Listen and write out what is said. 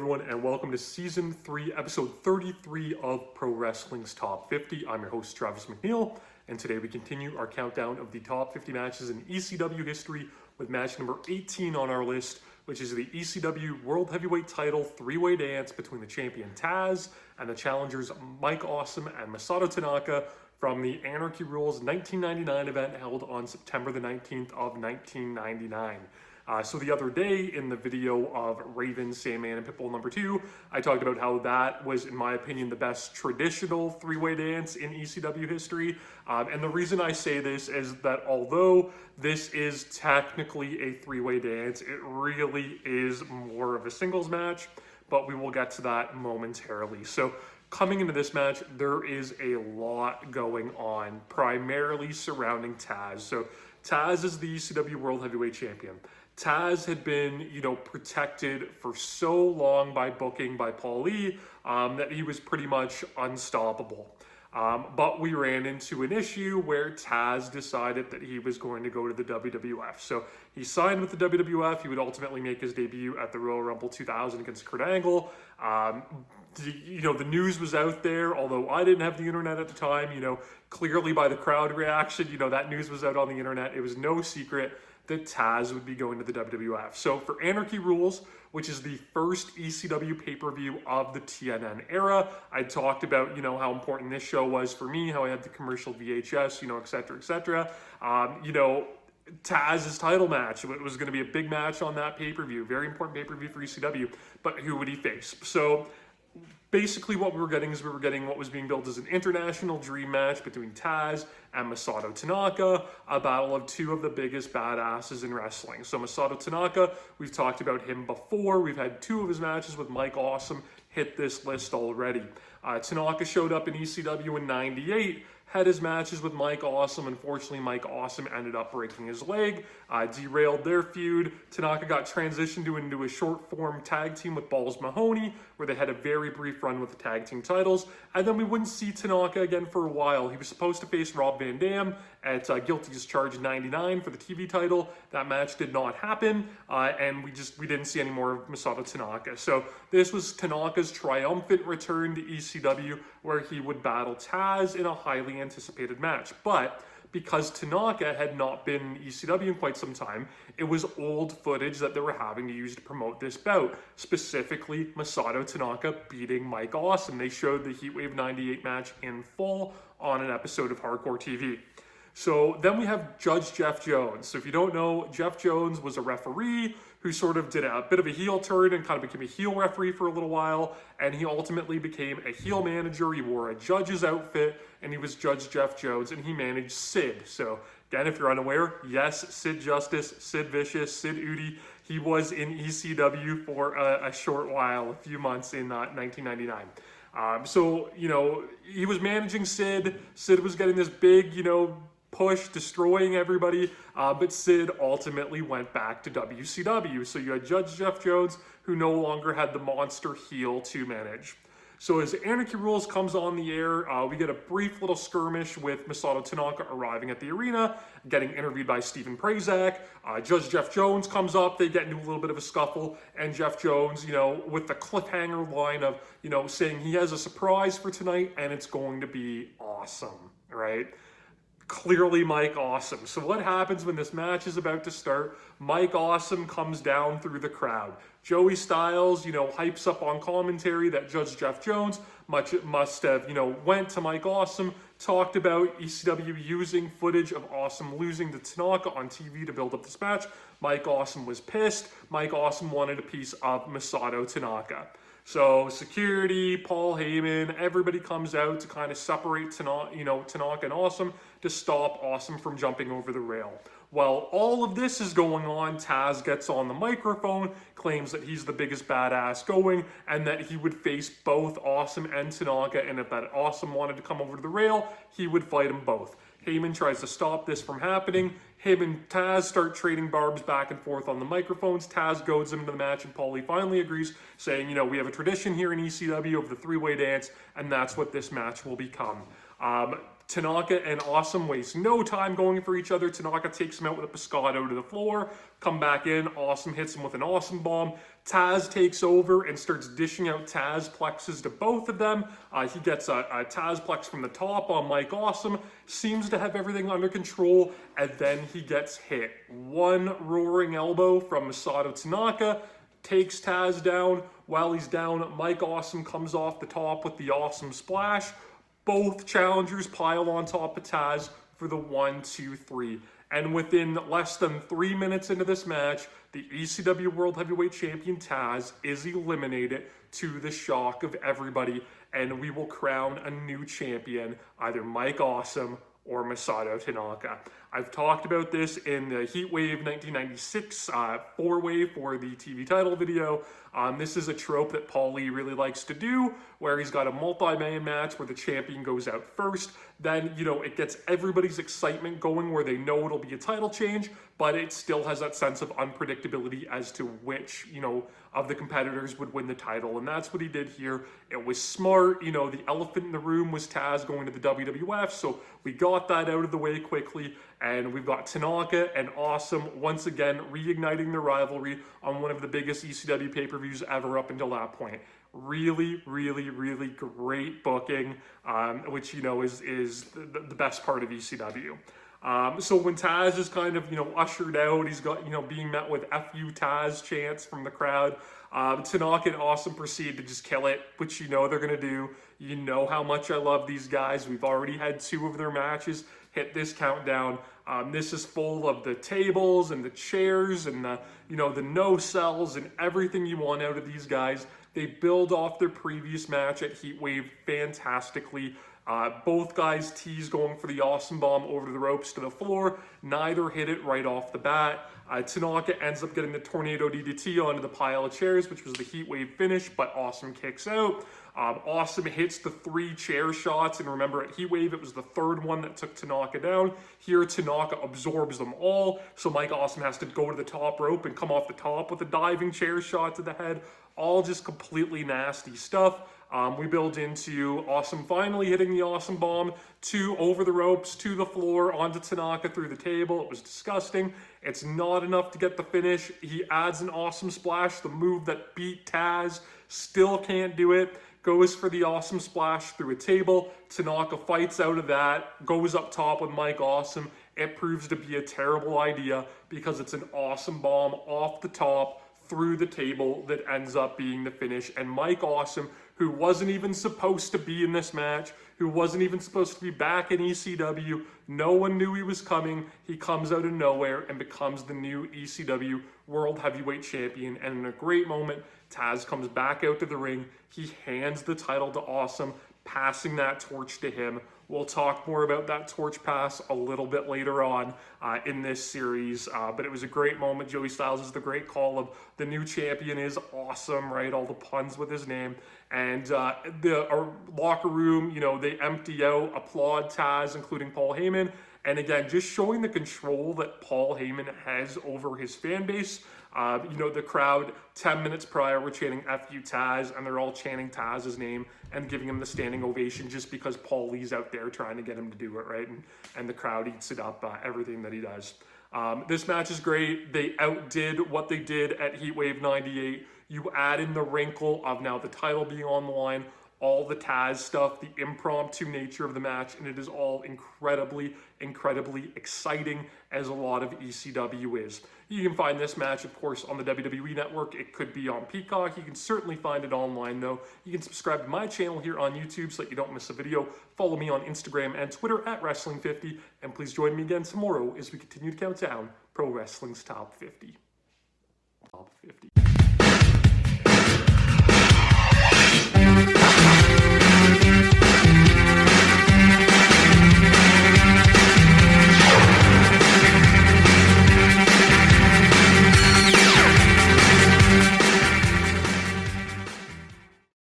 everyone, and welcome to Season 3, Episode 33 of Pro Wrestling's Top 50. I'm your host, Travis McNeil, and today we continue our countdown of the top 50 matches in ECW history with match number 18 on our list, which is the ECW World Heavyweight Title three-way dance between the champion Taz and the challengers Mike Awesome and Masato Tanaka from the Anarchy Rulz 1999 event held on September the 19th of 1999. So the other day in the video of Raven, Sandman, and Pitbull number 2, I talked about how that was, in my opinion, the best traditional three-way dance in ECW history. And the reason I say this is that although this is technically a three-way dance, it really is more of a singles match, but we will get to that momentarily. So coming into this match, there is a lot going on, primarily surrounding Taz. So Taz is the ECW World Heavyweight Champion. Taz had been, protected for so long by booking by Paul Lee that he was pretty much unstoppable. But we ran into an issue where Taz decided that he was going to go to the WWF. So he signed with the WWF. He would ultimately make his debut at the Royal Rumble 2000 against Kurt Angle. The news was out there, although I didn't have the internet at the time. Clearly by the crowd reaction, that news was out on the internet. It was no secret that Taz would be going to the WWF. So for Anarchy Rulz, which is the first ECW pay-per-view of the TNN era, I talked about, how important this show was for me, how I had the commercial VHS, et cetera, et cetera. Taz's title match, it was going to be a big match on that pay-per-view, very important pay-per-view for ECW, but who would he face? So basically what we were getting is what was being billed as an international dream match between Taz and Masato Tanaka, a battle of two of the biggest badasses in wrestling. So Masato Tanaka, we've talked about him before. We've had two of his matches with Mike Awesome hit this list already. Tanaka showed up in ECW in '98, had his matches with Mike Awesome. Unfortunately, Mike Awesome ended up breaking his leg, derailed their feud. Tanaka got transitioned into a short-form tag team with Balls Mahoney, where they had a very brief run with the tag team titles. And then we wouldn't see Tanaka again for a while. He was supposed to face Rob Van Dam at Guilty as Charged 99 for the TV title. That match did not happen, and we didn't see any more of Masato Tanaka. So this was Tanaka's triumphant return to ECW, where he would battle Taz in a highly anticipated match. But because Tanaka had not been in ECW in quite some time, it was old footage that they were having to use to promote this bout, specifically Masato Tanaka beating Mike Awesome. They showed the Heatwave 98 match in full on an episode of Hardcore TV. So then we have Judge Jeff Jones. So if you don't know, Jeff Jones was a referee who sort of did a bit of a heel turn and kind of became a heel referee for a little while, and he ultimately became a heel manager. He wore a judge's outfit, and he was Judge Jeff Jones, and he managed Sid. So again, if you're unaware, yes, Sid Justice, Sid Vicious, Sid Udi, he was in ECW for a short while, a few months in 1999. He was managing Sid. Sid was getting this big, push, destroying everybody, but Sid ultimately went back to WCW. So you had Judge Jeff Jones, who no longer had the monster heel to manage. So as Anarchy Rulz comes on the air, we get a brief little skirmish with Masato Tanaka arriving at the arena, getting interviewed by Stephen Prazak. Judge Jeff Jones comes up, they get into a little bit of a scuffle, and Jeff Jones, with the cliffhanger line of, saying he has a surprise for tonight, and it's going to be awesome, right? Clearly Mike Awesome. So what happens when this match is about to start? Mike Awesome comes down through the crowd. Joey Styles, hypes up on commentary that Judge Jeff Jones must have, went to Mike Awesome, talked about ECW using footage of Awesome losing to Tanaka on TV to build up this match. Mike Awesome was pissed. Mike Awesome wanted a piece of Masato Tanaka. So security, Paul Heyman, everybody comes out to kind of separate Tanaka and Awesome to stop Awesome from jumping over the rail. While all of this is going on, Taz gets on the microphone, claims that he's the biggest badass going, and that he would face both Awesome and Tanaka, and if that Awesome wanted to come over to the rail, he would fight them both. Heyman tries to stop this from happening. Him and Taz start trading barbs back and forth on the microphones. Taz goads him into the match, and Paulie finally agrees, saying, we have a tradition here in ECW of the three-way dance, and that's what this match will become. Tanaka and Awesome waste no time going for each other. Tanaka takes him out with a pescado to the floor. Come back in. Awesome hits him with an Awesome bomb. Taz takes over and starts dishing out Taz plexes to both of them. He gets a Taz plex from the top on Mike Awesome. Seems to have everything under control. And then he gets hit. One roaring elbow from Masato Tanaka takes Taz down. While he's down, Mike Awesome comes off the top with the Awesome Splash. Both challengers pile on top of Taz for the 1, 2, 3. And within less than 3 minutes into this match, the ECW World Heavyweight Champion Taz is eliminated, to the shock of everybody, and we will crown a new champion, either Mike Awesome or Masato Tanaka. I've talked about this in the Heatwave 1996 four-way for the TV title video. This is a trope that Paul Lee really likes to do, where he's got a multi-man match where the champion goes out first. Then, you know, it gets everybody's excitement going where they know it'll be a title change, but it still has that sense of unpredictability as to which, you know, of the competitors would win the title. And that's what he did here. It was smart. You know, the elephant in the room was Taz going to the WWF, so we got that out of the way quickly. And we've got Tanaka and Awesome once again reigniting their rivalry on one of the biggest ECW pay-per-views ever up until that point. Really, really, really great booking, which, you know, is the best part of ECW. So when Taz is kind of, you know, ushered out, he's got, you know, being met with F you Taz chants from the crowd. Tanaka and Awesome proceed to just kill it, which you know they're going to do. You know how much I love these guys. We've already had 2 of their matches hit this countdown. This is full of the tables and the chairs and the, you know, the no-sells and everything you want out of these guys. They build off their previous match at Heatwave fantastically. Both guys tease going for the Awesome bomb over the ropes to the floor. Neither hit it right off the bat. Tanaka ends up getting the Tornado DDT onto the pile of chairs, which was the Heatwave finish, but Awesome kicks out. Awesome hits the 3 chair shots, and remember at Heatwave it was the 3rd one that took Tanaka down. Here Tanaka absorbs them all, so Mike Awesome has to go to the top rope and come off the top with a diving chair shot to the head. All just completely nasty stuff. We build into Awesome finally hitting the Awesome bomb, 2 over the ropes, to the floor, onto Tanaka through the table. It was disgusting. It's not enough to get the finish. He adds an Awesome Splash, the move that beat Taz. Still can't do it. Goes for the Awesome Splash through a table. Tanaka fights out of that, goes up top with Mike Awesome. It proves to be a terrible idea because it's an Awesome bomb off the top through the table that ends up being the finish. And Mike Awesome, who wasn't even supposed to be in this match, who wasn't even supposed to be back in ECW, no one knew he was coming. He comes out of nowhere and becomes the new ECW World Heavyweight Champion. And in a great moment, Taz comes back out to the ring. He hands the title to Awesome, passing that torch to him. We'll talk more about that torch pass a little bit later on in this series, but it was a great moment. Joey Styles is the great call of the new champion is Awesome, right? All the puns with his name. And the locker room, you know, they empty out, applaud Taz, including Paul Heyman. And again, just showing the control that Paul Heyman has over his fan base. You know, the crowd 10 minutes prior were chanting F you Taz, and they're all chanting Taz's name and giving him the standing ovation just because Paul Lee's out there trying to get him to do it, right? And the crowd eats it up, everything that he does. This match is great. They outdid what they did at Heatwave 98. You add in the wrinkle of now the title being on the line, all the Taz stuff, the impromptu nature of the match, and it is all incredibly, incredibly exciting, as a lot of ECW is. You can find this match, of course, on the WWE Network. It could be on Peacock. You can certainly find it online, though. You can subscribe to my channel here on YouTube so that you don't miss a video. Follow me on Instagram and Twitter at Wrestling50, and please join me again tomorrow as we continue to count down Pro Wrestling's Top 50. Top 50.